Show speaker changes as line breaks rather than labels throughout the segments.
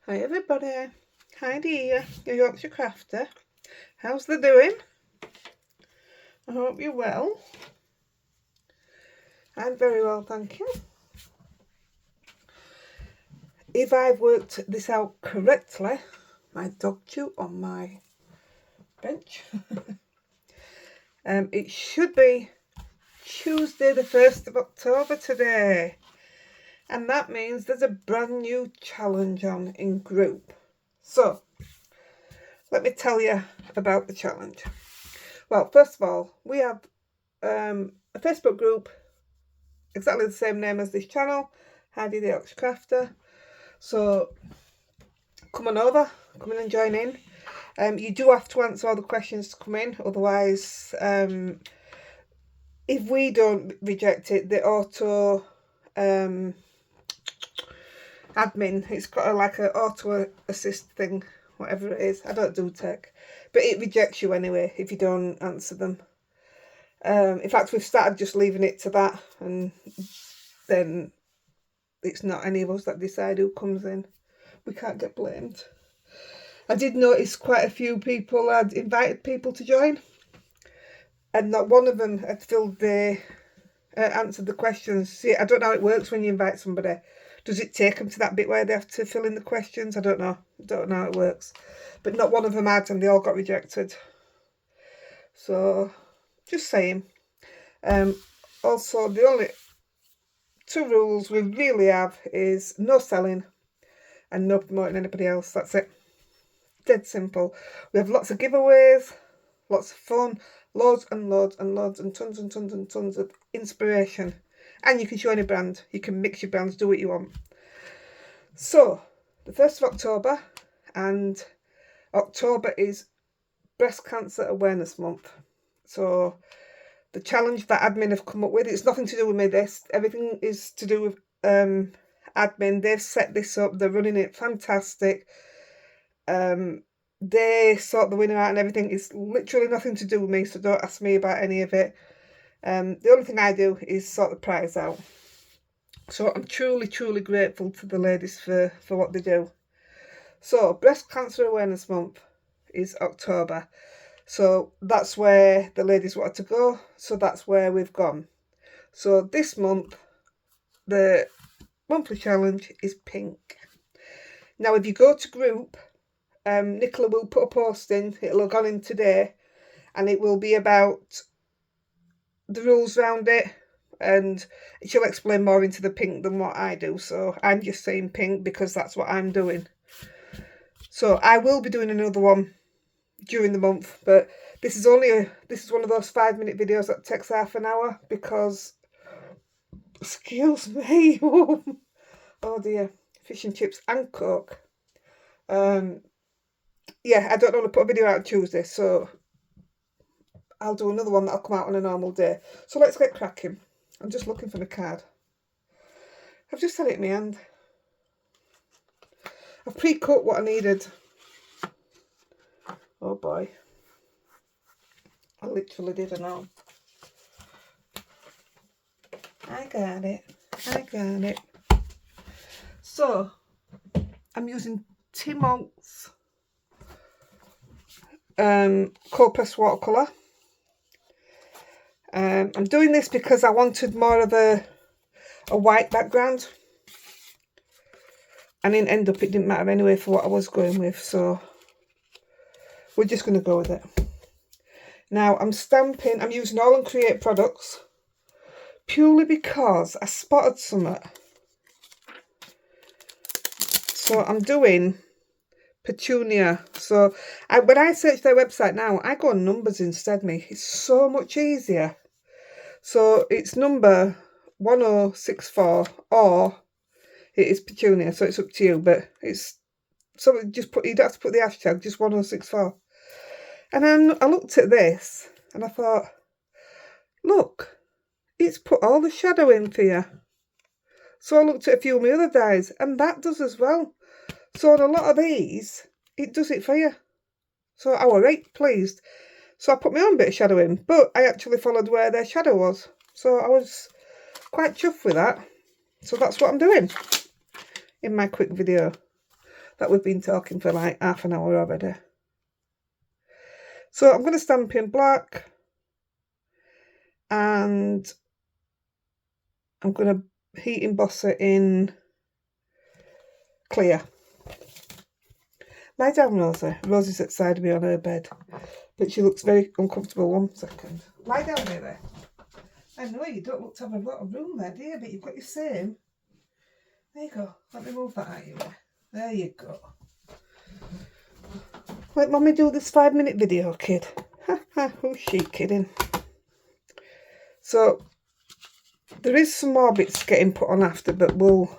Hi everybody, Heidi here, your Yorkshire crafter. How's the doing? I hope you're well. I'm very well, thank you. If I've worked this out correctly, my dog chew on my bench. It should be Tuesday the 1st of October today. And that means there's a brand new challenge on in group. So, let me tell you about the challenge. Well, first of all, we have a Facebook group, exactly the same name as this channel, Heidi-The Yorkshire Crafter. So come on over, come in and join in. You do have to answer all the questions to come in, otherwise if we don't reject it, the auto admin, it's got like an auto assist thing, whatever it is. I don't do tech, but it rejects you anyway if you don't answer them. In fact, we've started just leaving it to that, and then it's not any of us that decide who comes in. We can't get blamed. I did notice quite a few people had invited people to join, and not one of them had filled the answered the questions. See, I don't know how it works when you invite somebody. Does it take them to that bit where they have to fill in the questions? I don't know. Don't know how it works. But not one of them had, and they all got rejected. So, just saying. Also, the only two rules we really have is no selling and no promoting anybody else. That's it. Dead simple. We have lots of giveaways, lots of fun, loads and loads and loads, and tons and tons and tons of inspiration. And you can show any brand. You can mix your brands, do what you want. So, the 1st of October, and October is Breast Cancer Awareness Month. So, the challenge that admin have come up with, it's nothing to do with me, this. Everything is to do with admin. They've set this up. They're running it fantastic. They sort the winner out and everything. It's literally nothing to do with me, so don't ask me about any of it. The only thing I do is sort the prize out. So I'm truly, truly grateful to the ladies for what they do. So Breast Cancer Awareness Month is October. So that's where the ladies wanted to go. So that's where we've gone. So this month, the monthly challenge is pink. Now, if you go to group, Nicola will put a post in. It'll have gone in today, and it will be about the rules around it, and she'll explain more into the pink than what I do. So I'm just saying pink because that's what I'm doing. So I will be doing another one during the month, but this is one of those 5-minute videos that takes half an hour because, excuse me, oh dear, fish and chips and Coke. Yeah, I don't want to put a video out on Tuesday, so I'll do another one that'll come out on a normal day. So let's get cracking. I'm just looking for the card. I've just had it in my hand. I've pre-cut what I needed. Oh boy. I literally didn't know. I got it. So, I'm using Tim Holtz cold press watercolour. I'm doing this because I wanted more of a white background, and in end up it didn't matter anyway for what I was going with, so we're just going to go with it. Now I'm using Aall and Create products purely because I spotted something. So I'm doing Petunia. So when I search their website now, I go on numbers instead. It's so much easier. So it's number 1064, or it is Petunia, so it's up to you, but it's so just you don't have to put the hashtag, just 1064. And then I looked at this and I thought, look, it's put all the shadow in for you. So I looked at a few of my other dyes, and that does as well. So on a lot of these, it does it for you. So I was right pleased. So I put my own bit of shadow in, but I actually followed where their shadow was. So I was quite chuffed with that. So that's what I'm doing in my quick video. that we've been talking for like half an hour already. So I'm going to stamp in black, and I'm going to heat emboss it in clear. Lie down, Rosie. Rosie's outside me on her bed, but she looks very uncomfortable. 1 second. Lie down, baby. I know you don't look to have a lot of room there, do you? But you've got your same. There you go. Let me move that out of your way. There you go. Let Mummy do this 5-minute video, kid. Ha ha, who's she kidding? So, there is some more bits getting put on after, but we'll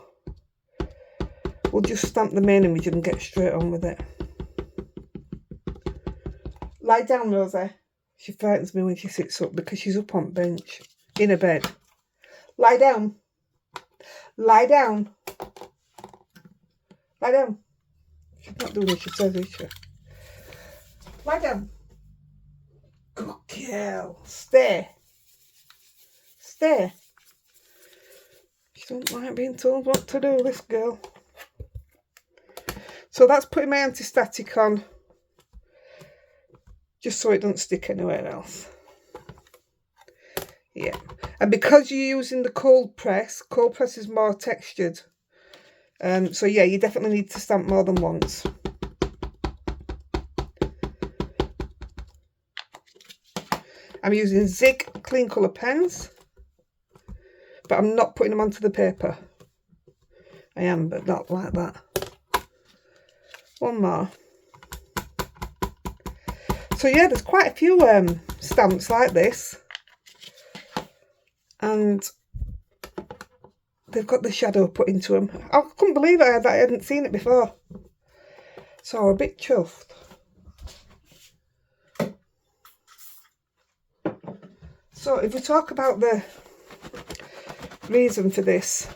just stamp the main image and get straight on with it. Lie down, Rosie. She frightens me when she sits up because she's up on bench, in a bed. Lie down. Lie down. Lie down. She's not doing as she says, is she? Lie down. Good girl. Stay. Stay. She doesn't like being told what to do, this girl. So that's putting my anti-static on, just so it doesn't stick anywhere else. Yeah. And because you're using the cold press is more textured. So yeah, you definitely need to stamp more than once. I'm using Zig clean colour pens, but I'm not putting them onto the paper. I am, but not like that. One more. So yeah, there's quite a few stamps like this, and they've got the shadow put into them. I couldn't believe that I hadn't seen it before, so I'm a bit chuffed. So if we talk about the reason for this,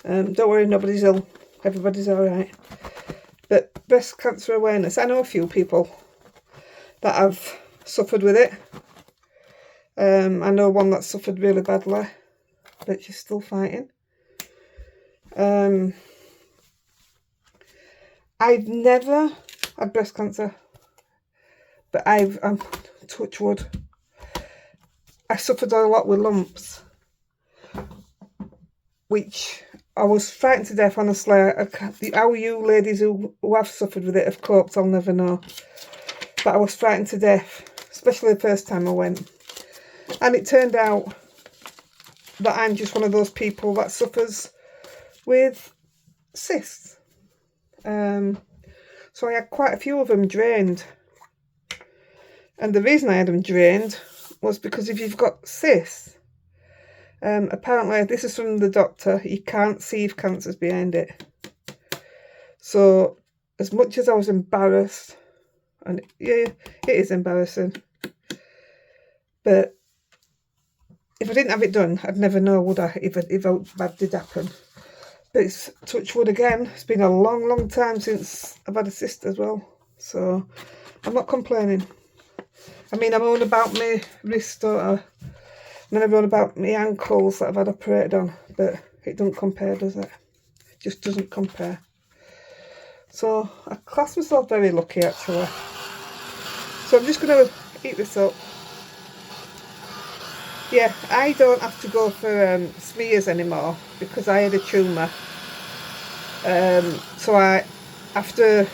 don't worry, nobody's ill, everybody's all right. But breast cancer awareness, I know a few people that have suffered with it. I know one that suffered really badly, but she's still fighting. I've never had breast cancer, but I'm touch wood. I suffered a lot with lumps, which I was frightened to death, honestly. How you ladies who have suffered with it have coped, I'll never know. But I was frightened to death, especially the first time I went. And it turned out that I'm just one of those people that suffers with cysts. So I had quite a few of them drained. And the reason I had them drained was because if you've got cysts, apparently, this is from the doctor, you can't see if cancer's behind it. So, as much as I was embarrassed, and yeah, it is embarrassing, but if I didn't have it done, I'd never know, would I, if bad did happen. But it's touch wood again. It's been a long, long time since I've had a cyst as well, so I'm not complaining. I mean, I'm on about my wrist, and then I'm on about my ankles that I've had operated on, but it doesn't compare, does it? It just doesn't compare. So I class myself very lucky, actually. So I'm just going to heat this up. Yeah, I don't have to go for smears anymore because I had a tumour. So after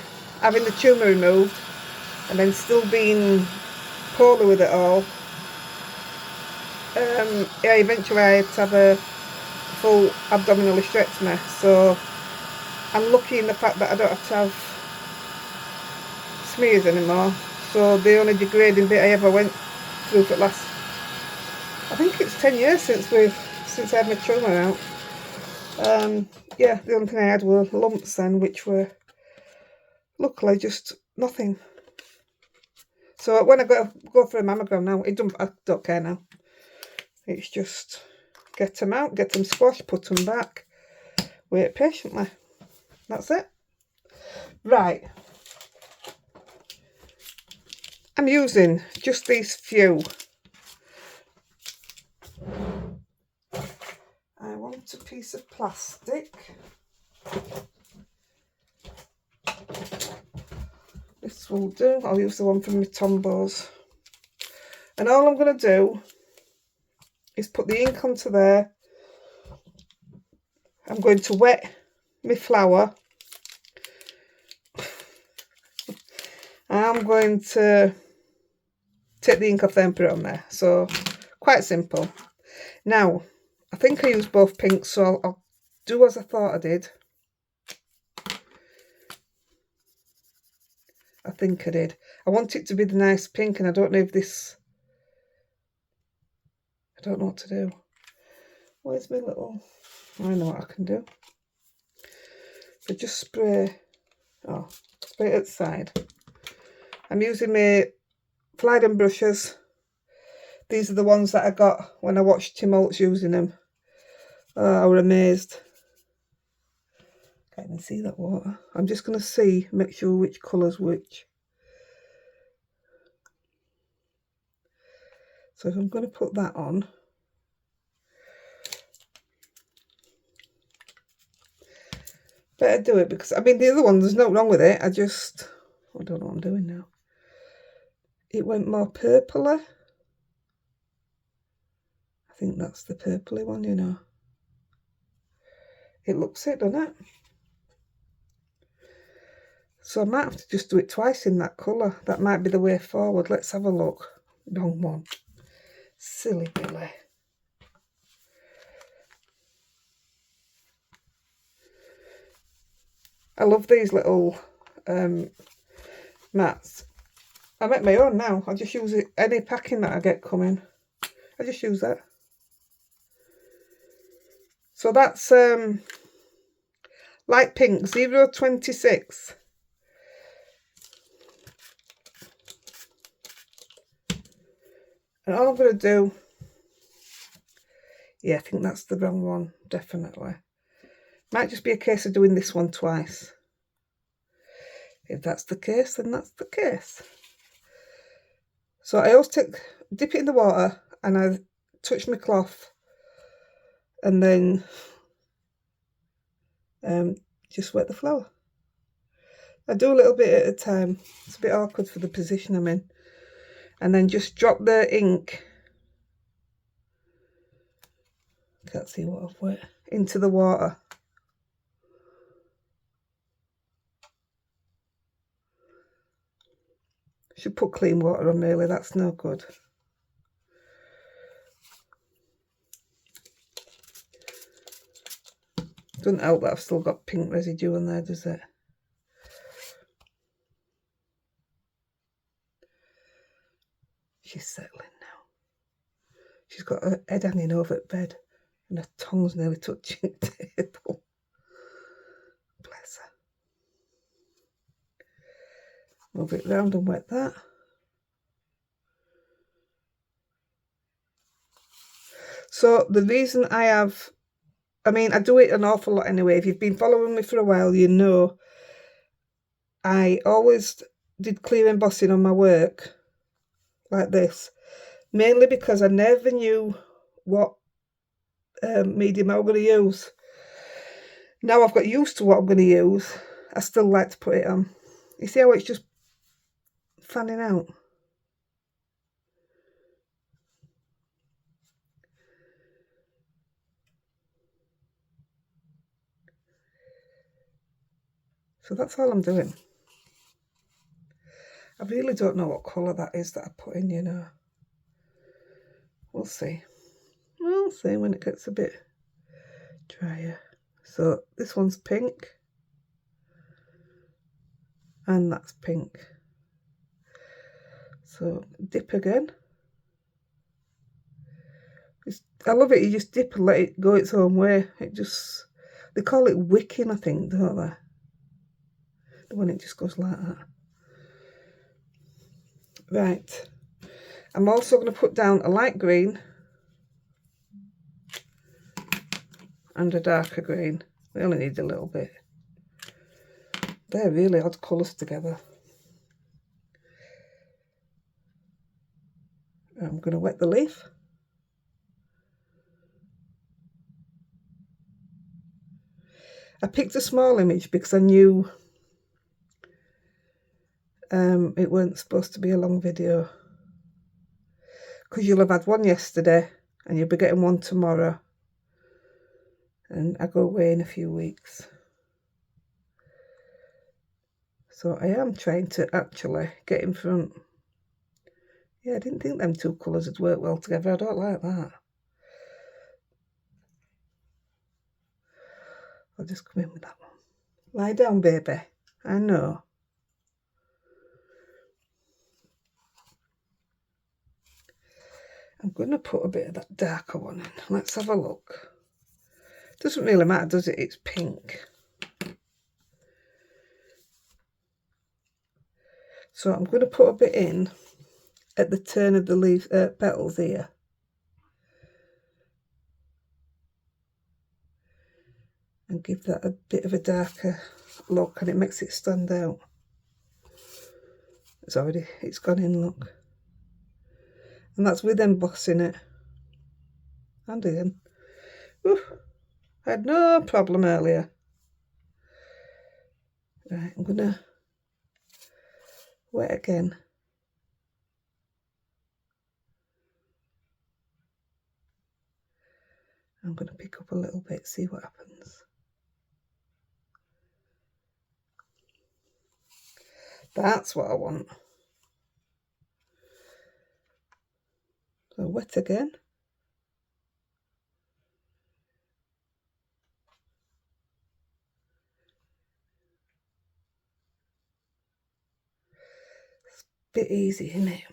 having the tumour removed and then still being poorly with it all, yeah, eventually I had to have a full abdominal hysterectomy. So I'm lucky in the fact that I don't have to have smears anymore. So the only degrading bit I ever went through for the last, I think it's 10 years since I had my tumour out. Yeah, the only thing I had were lumps then, which were luckily just nothing. So when I go for a mammogram now, I don't care now. It's just get them out, get them squashed, put them back, wait patiently. That's it. Right. I'm using just these few. I want a piece of plastic. will do. I'll use the one from my Tombos. And all I'm going to do is put the ink onto there. I'm going to wet my flour. I'm going to take the ink off there and put it on there. So quite simple. Now, I think I used both pinks, so I'll do as I thought I did. I think I did. I want it to be the nice pink, and I don't know if this... I don't know what to do. Where's my little... I know what I can do. So just spray... Oh, spray it at the side. I'm using my Flyden brushes. These are the ones that I got when I watched Tim Holtz using them. Oh, I was amazed. Can't even see that water. I'm just going to make sure which colour's which. So if I'm going to put that on, better do it, because I mean the other one, there's nothing wrong with it. I don't know what I'm doing now. It went more purpley. I think that's the purpley one, you know. It looks it, doesn't it? So I might have to just do it twice in that colour. That might be the way forward. Let's have a look. Wrong one. Silly Billy. I love these little mats. I make my own now. I just use it, any packing that I get coming. I just use that. So that's light pink 026. And all I'm going to do, yeah, I think that's the wrong one, definitely. Might just be a case of doing this one twice. If that's the case, then that's the case. So I always dip it in the water, and I touch my cloth, and then just wet the flour. I do a little bit at a time. It's a bit awkward for the position I'm in. And then just drop the ink, can't see what I've wet, into the water. Should put clean water on, really, that's no good. Doesn't help that I've still got pink residue on there, does it? She's settling now. She's got her head hanging over the bed and her tongue's nearly touching the table. Bless her. Move it round and wet that. So the reason I do it an awful lot anyway. If you've been following me for a while, you know I always did clear embossing on my work like this, mainly because I never knew what medium I was going to use. Now I've got used to what I'm going to use, I still like to put it on. You see how it's just fanning out? So that's all I'm doing. I really don't know what colour that is that I put in, you know. We'll see. We'll see when it gets a bit drier. So this one's pink. And that's pink. So dip again. I love it, you just dip and let it go its own way. They call it wicking, I think, don't they? When it just goes like that. Right. I'm also going to put down a light green and a darker green. We only need a little bit. They're really odd colours together. I'm going to wet the leaf. I picked a small image because I knew it weren't supposed to be a long video, because you'll have had one yesterday and you'll be getting one tomorrow, and I go away in a few weeks. So I am trying to actually get in front. Yeah, I didn't think them two colours would work well together. I don't like that. I'll just come in with that one. Lie down, baby. I know. I'm going to put a bit of that darker one in. Let's have a look. Doesn't really matter, does it? It's pink. So I'm going to put a bit in at the turn of the leaf petals here. And give that a bit of a darker look, and it makes it stand out. It's gone in, look. And that's with embossing it. And again. Ooh, I had no problem earlier. Right, I'm gonna wet again. I'm gonna pick up a little bit, see what happens. That's what I want. So wet again. It's a bit easy, isn't it?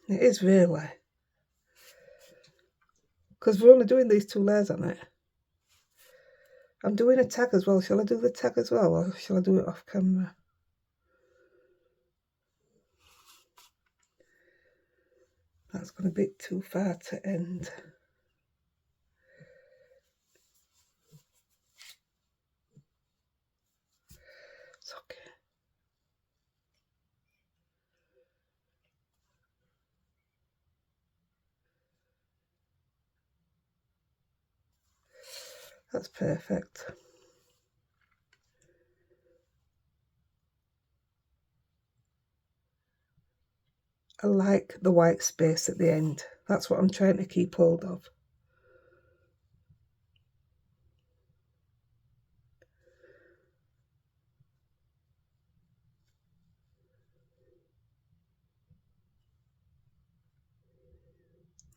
It is really. Because we're only doing these 2 layers on it. I'm doing a tag as well. Shall I do the tag as well, or shall I do it off camera? That's going a bit too far to end. It's okay. That's perfect. I like the white space at the end. That's what I'm trying to keep hold of.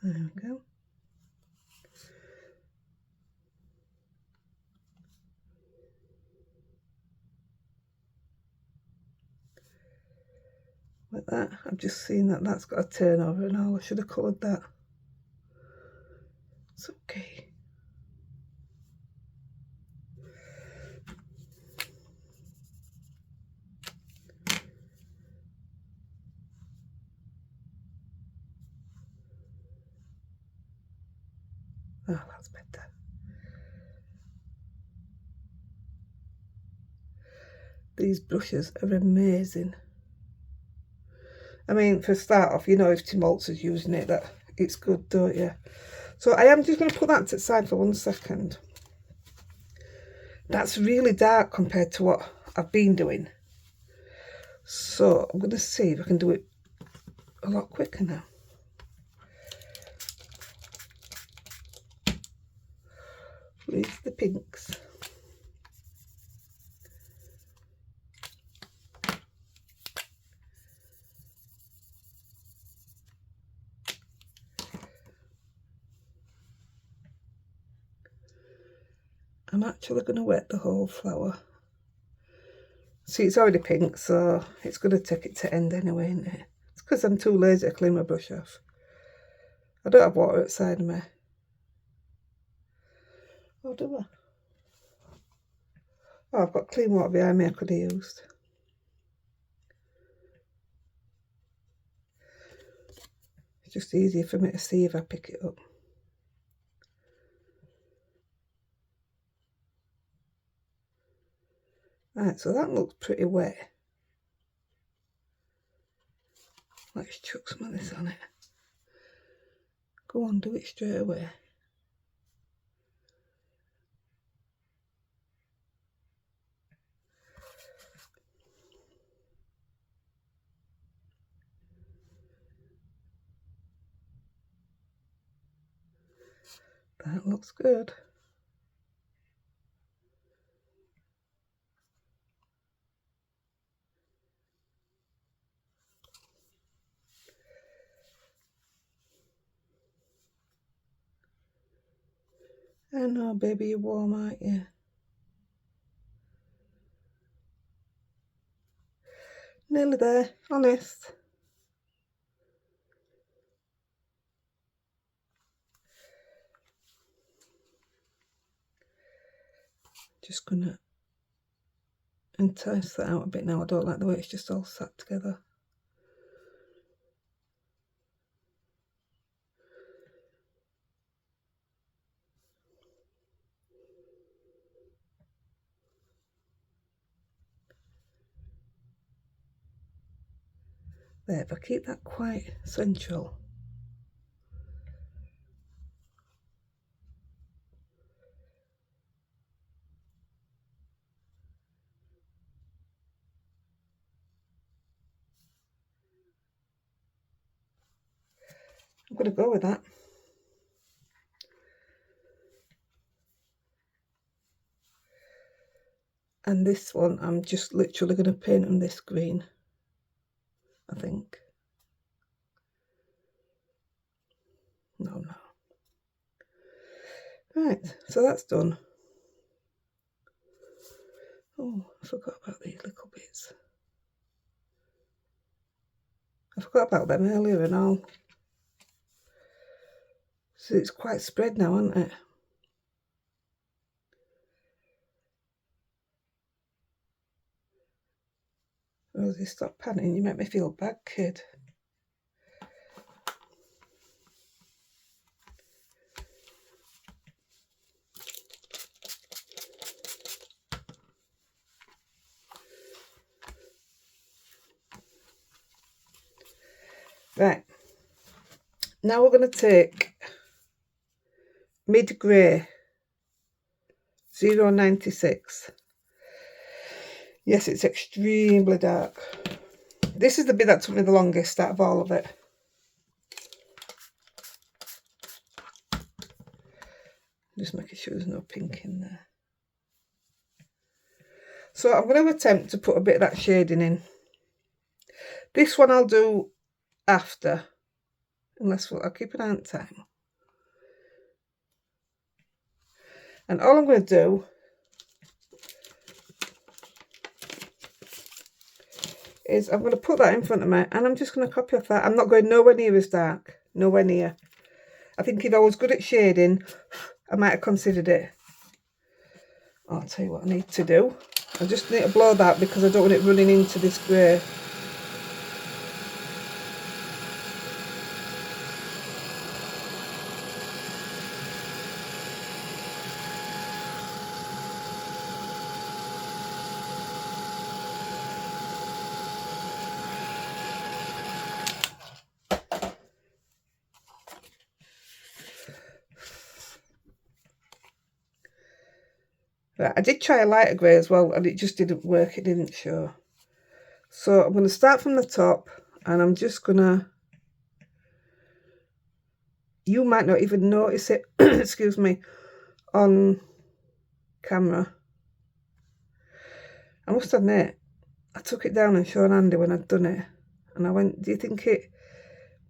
There we go. Like that. I've just seen that that's got a turnover and all. I should have coloured that. It's okay. Oh, that's better. These brushes are amazing. I mean, for a start off, you know, if Tim Holtz is using it, that it's good, don't you? So I am just going to put that to the side for 1 second. That's really dark compared to what I've been doing. So I'm going to see if I can do it a lot quicker now. Where's the pinks? I'm actually going to wet the whole flower. See, it's already pink, so it's going to take it to end anyway, isn't it? It's because I'm too lazy to clean my brush off. I don't have water outside of me. Oh, do I? Oh, I've got clean water behind me I could have used. It's just easier for me to see if I pick it up. Right, so that looks pretty wet. Let's chuck some of this on it. Go on, do it straight away. That looks good. I know, baby, you're warm, aren't you? Nearly there, honest. Just gonna entice that out a bit now. I don't like the way it's just all sat together. There, if I keep that quite central. I'm going to go with that. And this one, I'm just literally going to paint on this green, I think. No. Right, so that's done. Oh, I forgot about these little bits. I forgot about them earlier and all. So it's quite spread now, isn't it? Rosie, stop panicking. You make me feel bad, kid. Right. Now we're going to take mid grey 096. Yes, it's extremely dark. This is the bit that took me the longest out of all of it. Just making sure there's no pink in there. So I'm going to attempt to put a bit of that shading in. This one I'll do after, unless I'll keep an eye on time. And all I'm going to do is I'm going to put that in front of me, and I'm just going to copy off that. I'm not going nowhere near as dark, nowhere near. I think if I was good at shading, I might have considered it. I'll tell you what I need to do. I just need to blow that because I don't want it running into this grey. Right, I did try a lighter grey as well, and it just didn't work. It didn't show. So I'm going to start from the top, and I'm just going to... You might not even notice it, excuse me, on camera. I must admit, I took it down and showed Andy when I'd done it. And I went, do you think it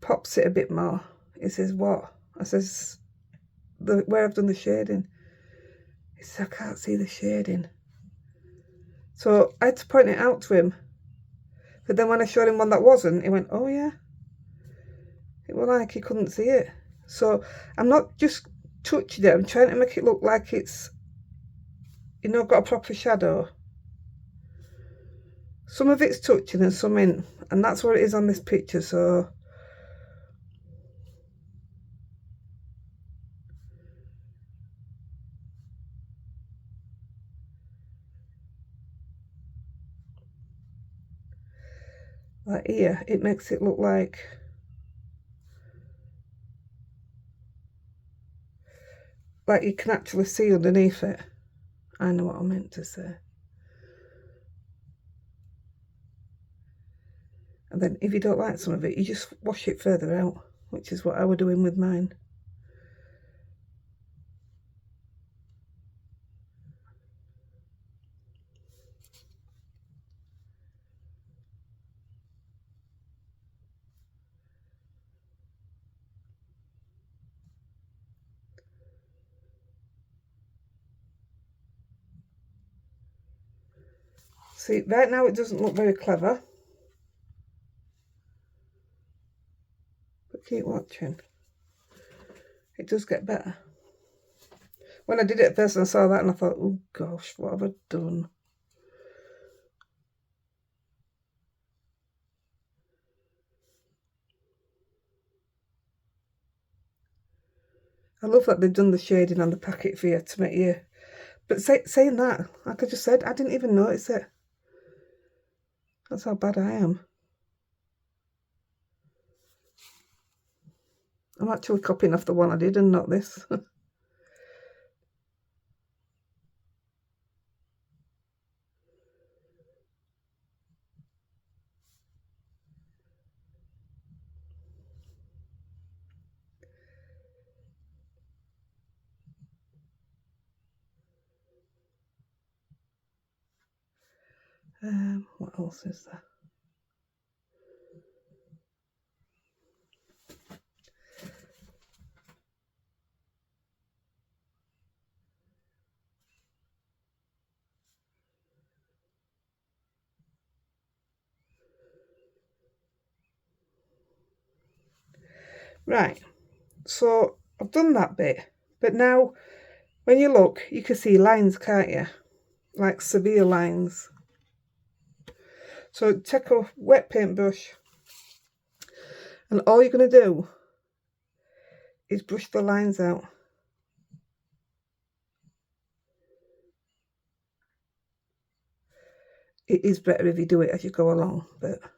pops it a bit more? He says, what? I says, where I've done the shading. He says, I can't see the shading. So I had to point it out to him. But then when I showed him one that wasn't, he went, oh yeah. It was like he couldn't see it. So I'm not just touching it, I'm trying to make it look like it's, you know, got a proper shadow. Some of it's touching and some in, and that's what it is on this picture. So like here, it makes it look like you can actually see underneath it. I know what I meant to say. And then if you don't like some of it, you just wash it further out, which is what I was doing with mine. See, right now it doesn't look very clever. But keep watching. It does get better. When I did it at first and I saw that and I thought, oh gosh, what have I done? I love that they've done the shading on the packet for you to make you... But saying that, like I just said, I didn't even notice it. That's how bad I am. I'm actually copying off the one I did and not this. What else is there? Right, so I've done that bit, but now when you look, you can see lines, can't you? Like severe lines. So take a wet paintbrush and all you're going to do is brush the lines out. It is better if you do it as you go along, but I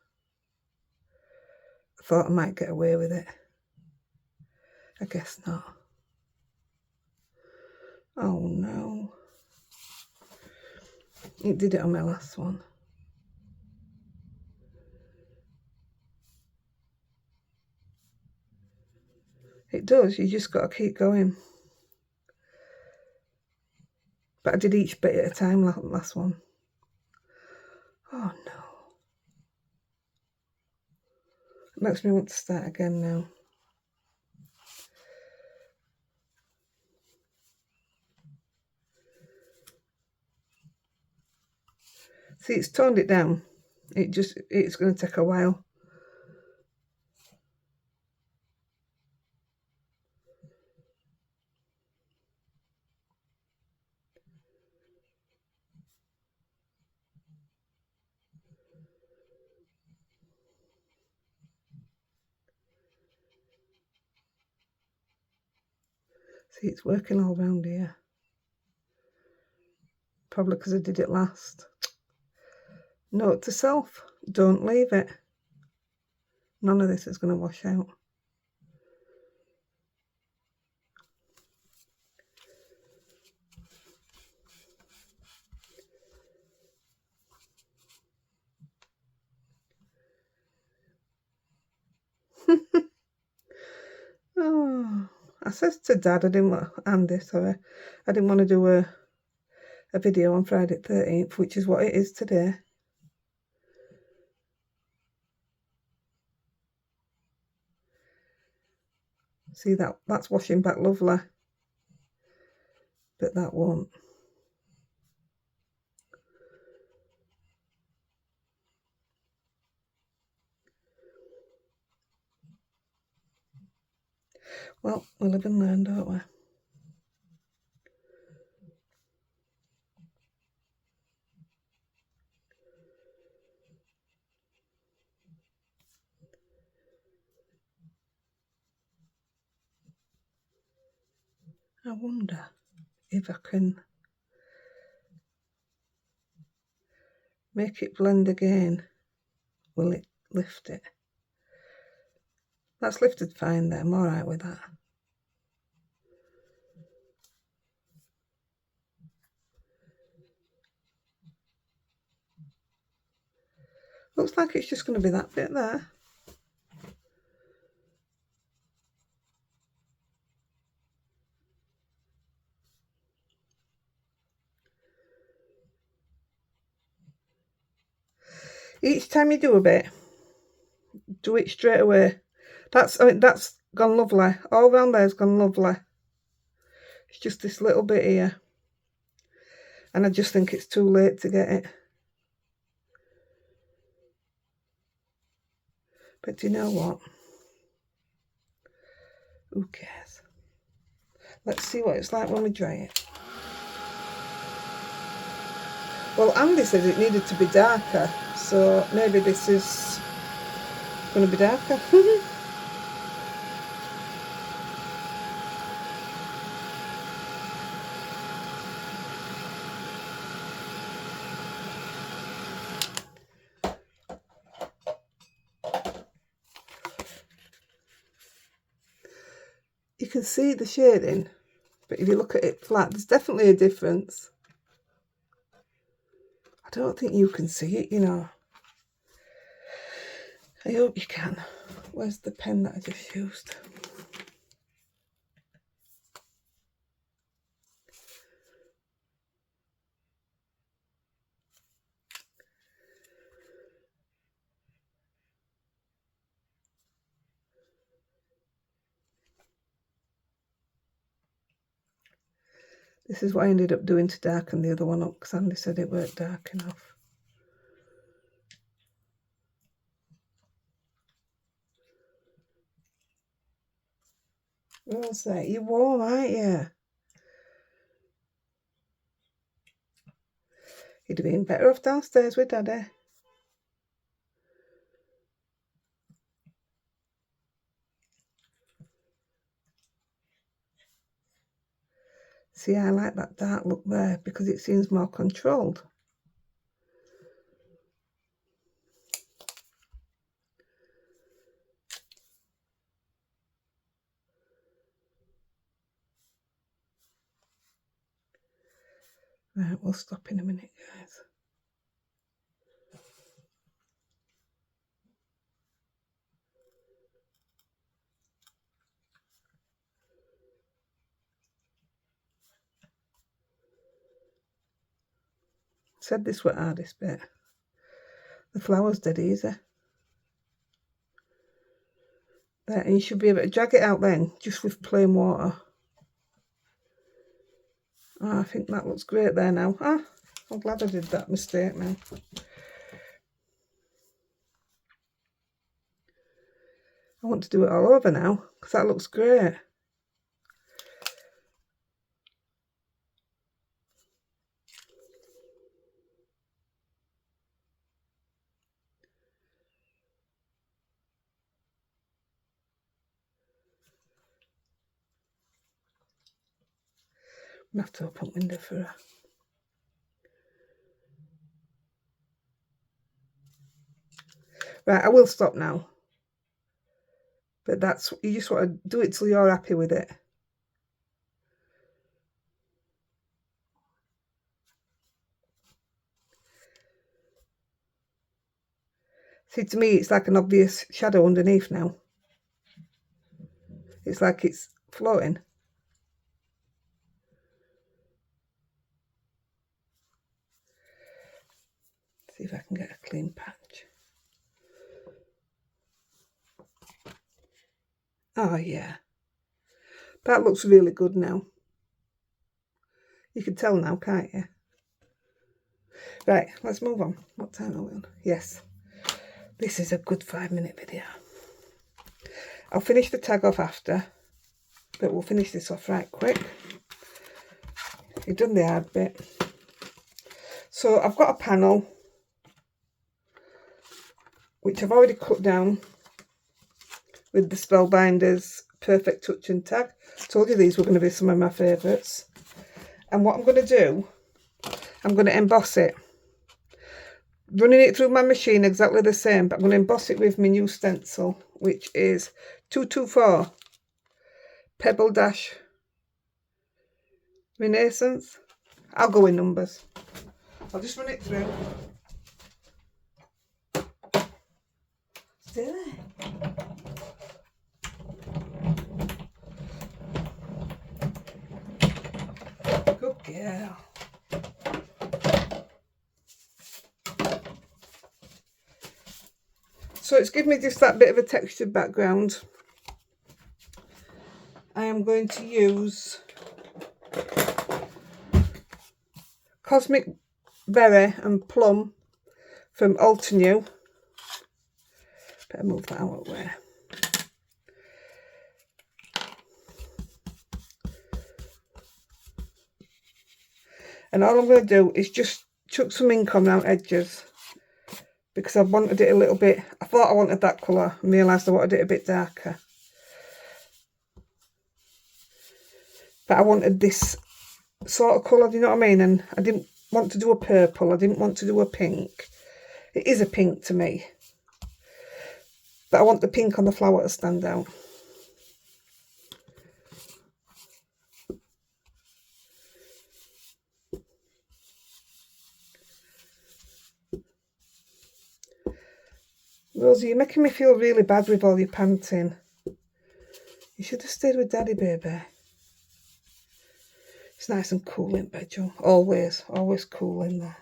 thought I might get away with it. I guess not. Oh no. It did it on my last one. It does, you just got to keep going. But I did each bit at a time last one. Oh no. It makes me want to start again now. See, it's toned it down. It's going to take a while. See, it's working all round here. Probably because I did it last. Note to self, don't leave it. None of this is going to wash out. Oh, I said to Dad, I didn't want to do a video on Friday the 13th, which is what it is today. See, that's washing back lovely, but that won't. Well, we live and learn, don't we? I wonder if I can make it blend again. Will it lift it? That's lifted fine there. I'm all right with that. Looks like it's just going to be that bit there. Each time you do a bit, do it straight away. That's gone lovely. All round there's gone lovely. It's just this little bit here. And I just think it's too late to get it. But do you know what? Who cares? Let's see what it's like when we dry it. Well, Andy said it needed to be darker, so maybe this is going to be darker. You can see the shading, but if you look at it flat, there's definitely a difference. I don't think you can see it, you know. I hope you can. Where's the pen that I just used? This is what I ended up doing to darken the other one up, because Andy said it weren't dark enough. What's that? You're warm, aren't you? You'd have been better off downstairs with Daddy. See, I like that dark look there because it seems more controlled. Right, we'll stop in a minute, guys. Said this were hardest bit. The flower's dead easy. There, and you should be able to drag it out then, just with plain water. Oh, I think that looks great there now. Ah, I'm glad I did that mistake now. I want to do it all over now, because that looks great. I'm going to have to open window for her. Right, I will stop now. But that's, you just want to do it till you're happy with it. See, to me, it's like an obvious shadow underneath now. It's like it's floating. See if I can get a clean patch. Oh, yeah. That looks really good now. You can tell now, can't you? Right, let's move on. What time are we on? Yes. This is a good 5-minute video. I'll finish the tag off after, but we'll finish this off right quick. You've done the hard bit. So I've got a panel, which I've already cut down with the Spellbinders Perfect Touch and Tag. Told you these were going to be some of my favourites. And what I'm going to do, I'm going to emboss it. Running it through my machine exactly the same, but I'm going to emboss it with my new stencil, which is 224 Pebble Dash Renaissance. I'll go in numbers. I'll just run it through. Stay there. Good girl. So it's given me just that bit of a textured background. I am going to use Cosmic Berry and Plum from Aall. Better move that out of the way. And all I'm going to do is just chuck some ink on around edges, because I wanted it a little bit, I thought I wanted that colour and realised I wanted it a bit darker. But I wanted this sort of colour, do you know what I mean? And I didn't want to do a purple, I didn't want to do a pink. It is a pink to me, but I want the pink on the flower to stand out. Rosie, you're making me feel really bad with all your panting. You should have stayed with Daddy, baby. It's nice and cool in bedroom. Always cool in there.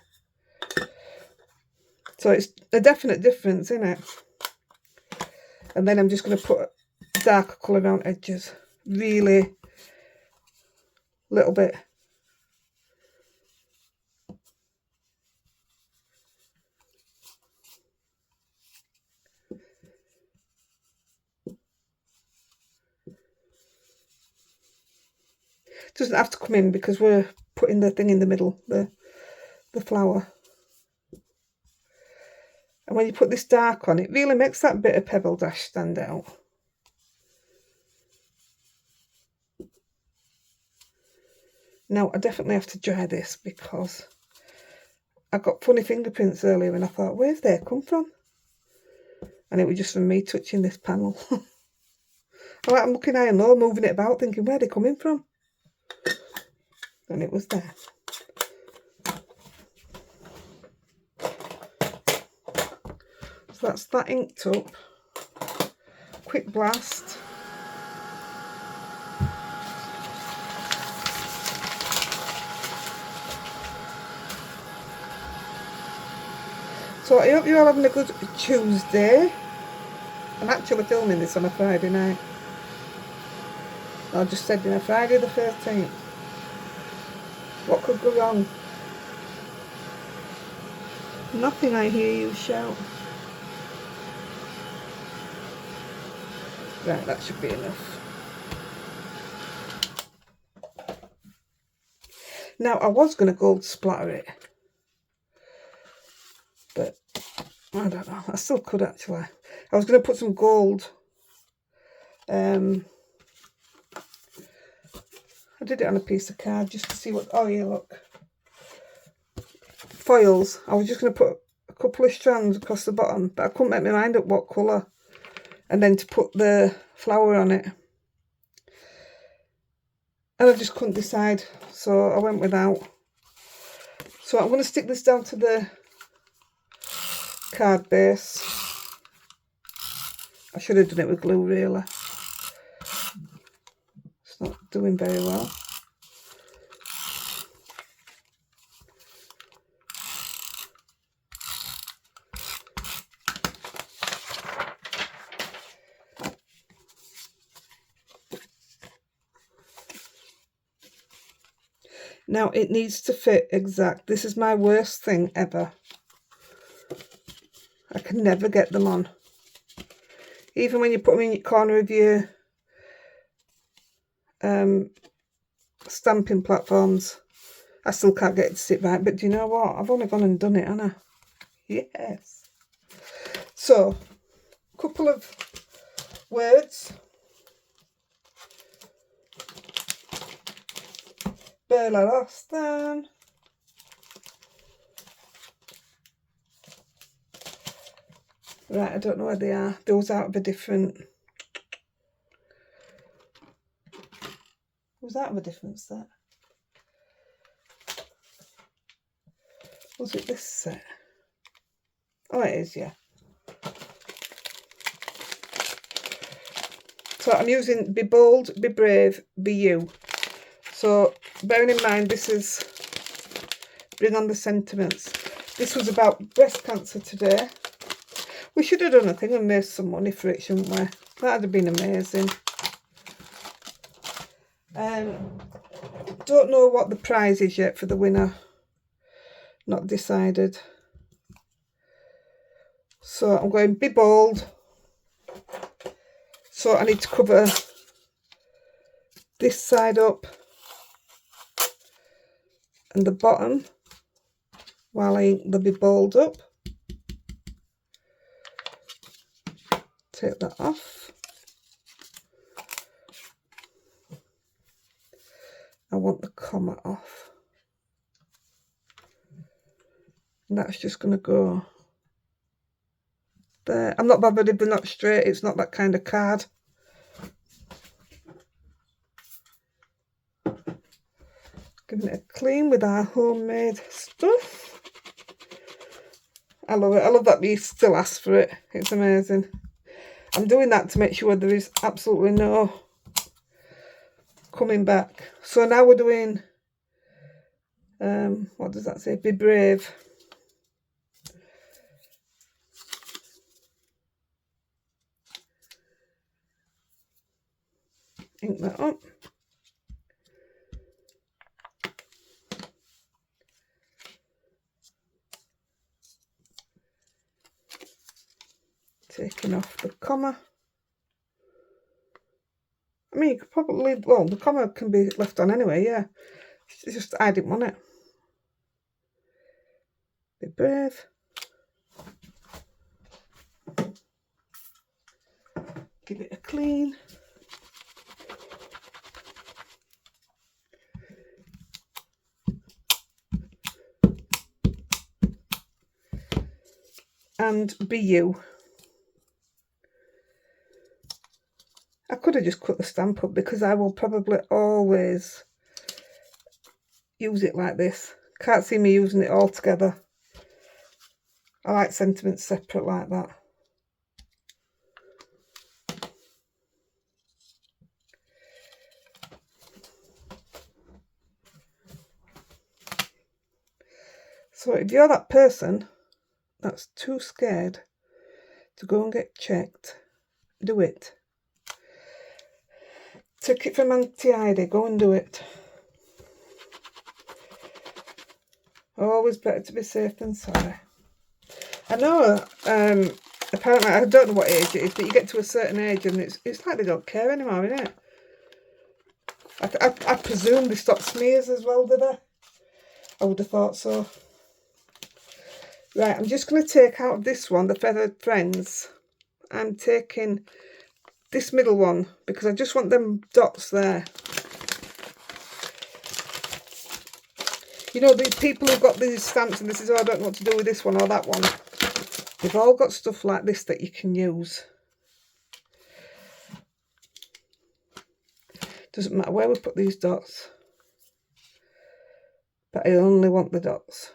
So it's a definite difference, isn't it? And then I'm just going to put a darker colour around edges. Really little bit. Doesn't have to come in because we're putting the thing in the middle, the flower. And when you put this dark on, it really makes that bit of pebble dash stand out. Now I definitely have to dry this because I got funny fingerprints earlier and I thought, where's they come from? And it was just from me touching this panel. I'm looking high and low, moving it about, thinking, where are they coming from? And it was there. So that's that inked up. Quick blast. So I hope you're all having a good Tuesday. I'm actually filming this on a Friday night. I just said, Friday the 13th. What could go wrong? Nothing, I hear you shout. Right, that should be enough. Now, I was going to gold splatter it. But, I don't know. I still could, actually. I was going to put some gold. I did it on a piece of card just to see what... Oh, yeah, look. Foils. I was just going to put a couple of strands across the bottom, but I couldn't make my mind up what colour. And then to put the flower on it. And I just couldn't decide, so I went without. So I'm going to stick this down to the card base. I should have done it with glue, really. It's not doing very well. Now it needs to fit exact. This is my worst thing ever. I can never get them on. Even when you put them in your corner of your stamping platforms, I still can't get it to sit right. But do you know what? I've only gone and done it, haven't I? Yes. So, a couple of words. Bella lost them. Right, I don't know where they are. Those out of a different... Was out of a different set? Was it this set? Oh, it is, yeah. So I'm using Be Bold, Be Brave, Be You. So bearing in mind this is Bring on the Sentiments. This was about breast cancer today. We should have done a thing and made some money for it, shouldn't we? That'd have been amazing. Don't know what the prize is yet for the winner. Not decided. So I'm going Be Bold, So I need to cover this side up and the bottom while I ink the be balled up. Take that off. I want the comma off. And that's just going to go there. I'm not bothered if they're not straight, it's not that kind of card. Giving it a clean with our homemade stuff. I love it. I love that we still ask for it. It's amazing. I'm doing that to make sure there is absolutely no coming back. So now we're doing, what does that say? Be brave. Ink that up. Taking off the comma. I mean, you could probably, well, the comma can be left on anyway, yeah. It's just I didn't want it. Be brave. Give it a clean. And be you. I could have just cut the stamp up because I will probably always use it like this. Can't see me using it all together. I like sentiments separate like that. So if you're that person that's too scared to go and get checked, do it. Take it from Auntie Heidi, go and do it. Always better to be safe than sorry. I know, apparently, I don't know what age it is, but you get to a certain age and it's like they don't care anymore, isn't it? I presume they stopped smears as well, did they? I would have thought so. Right, I'm just going to take out of this one, the Feathered Friends. I'm taking this middle one because I just want them dots there. You know, the people who've got these stamps and this is, oh, I don't know what to do with this one or that one. They've all got stuff like this that you can use. Doesn't matter where we put these dots. But I only want the dots.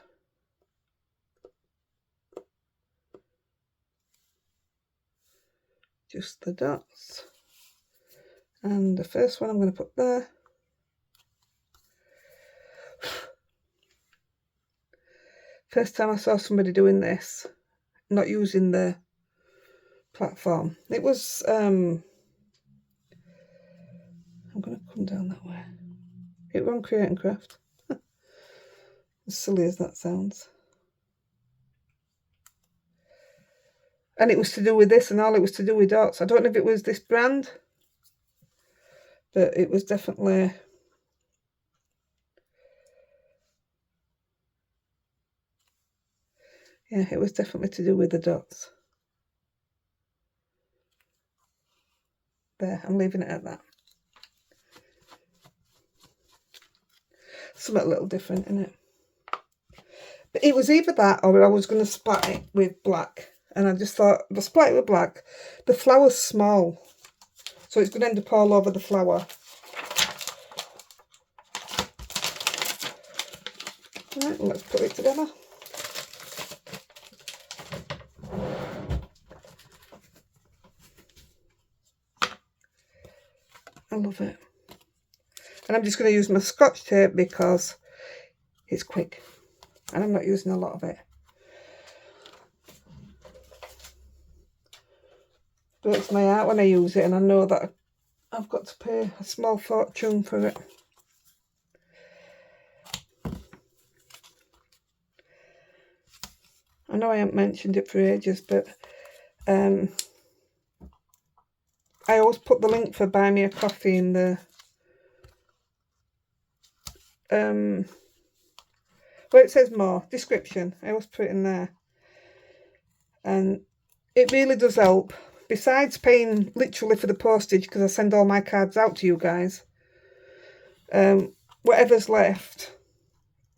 Just the dots. And the first one I'm going to put there. First time I saw somebody doing this, not using the platform. It was, I'm going to come down that way. It was on Create and Craft. As silly as that sounds. And it was to do with this and all, it was to do with dots. I don't know if it was this brand, but it was definitely... Yeah, it was definitely to do with the dots. There, I'm leaving it at that. Something a little different, isn't it? But it was either that or I was going to splat it with black. And I just thought, if I splat it with black, the flower's small. So it's going to end up all over the flower. Right, let's put it together. I love it. And I'm just going to use my Scotch tape because it's quick. And I'm not using a lot of it. Breaks my heart when I use it and I know that I've got to pay a small fortune for it. I know I haven't mentioned it for ages, but I always put the link for Buy Me a Coffee in the where it says more description. I always put it in there, and it really does help. Besides paying literally for the postage, because I send all my cards out to you guys, whatever's left,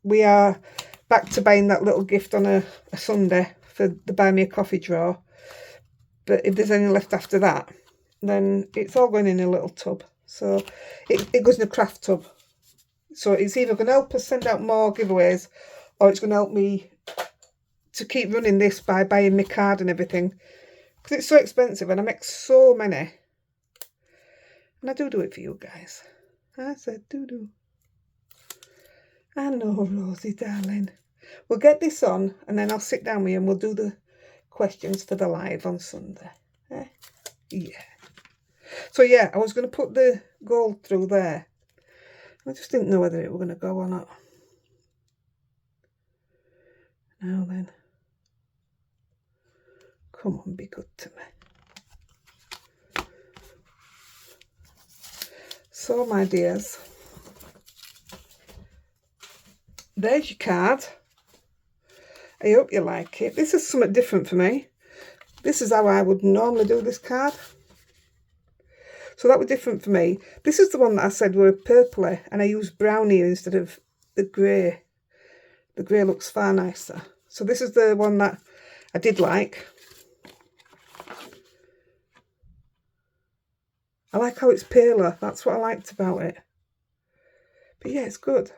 we are back to buying that little gift on a Sunday for the Buy Me a Coffee draw. But if there's any left after that, then it's all going in a little tub. So it goes in a craft tub. So it's either going to help us send out more giveaways, or it's going to help me to keep running this by buying my card and everything. Because it's so expensive and I make so many. And I do it for you guys. I said do. I know, Rosie, darling. We'll get this on and then I'll sit down with you and we'll do the questions for the live on Sunday. Yeah. So yeah, I was going to put the gold through there. I just didn't know whether it were going to go or not. Now then. Come on, be good to me. So, my dears, there's your card. I hope you like it. This is something different for me. This is how I would normally do this card. So that was different for me. This is the one that I said were purpley, and I used brown here instead of the grey. The grey looks far nicer. So this is the one that I did like. I like how it's paler. That's what I liked about it. But yeah, it's good.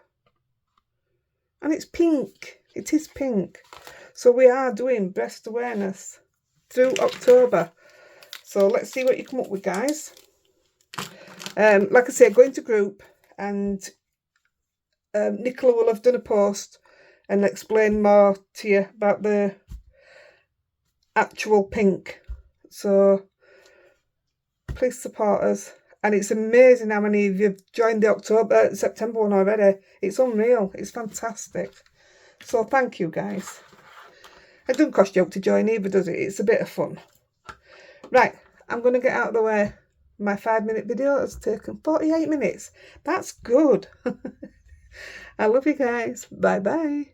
And it's pink. It is pink. So we are doing breast awareness through October. So let's see what you come up with, guys. Like I say, go into group and Nicola will have done a post and explain more to you about the actual pink. So please support us. And it's amazing how many of you have joined the September one already. It's unreal. It's fantastic. So thank you, guys. It doesn't cost you to join either, does it? It's a bit of fun. Right, I'm going to get out of the way. My 5-minute video has taken 48 minutes. That's good. I love you guys. Bye-bye.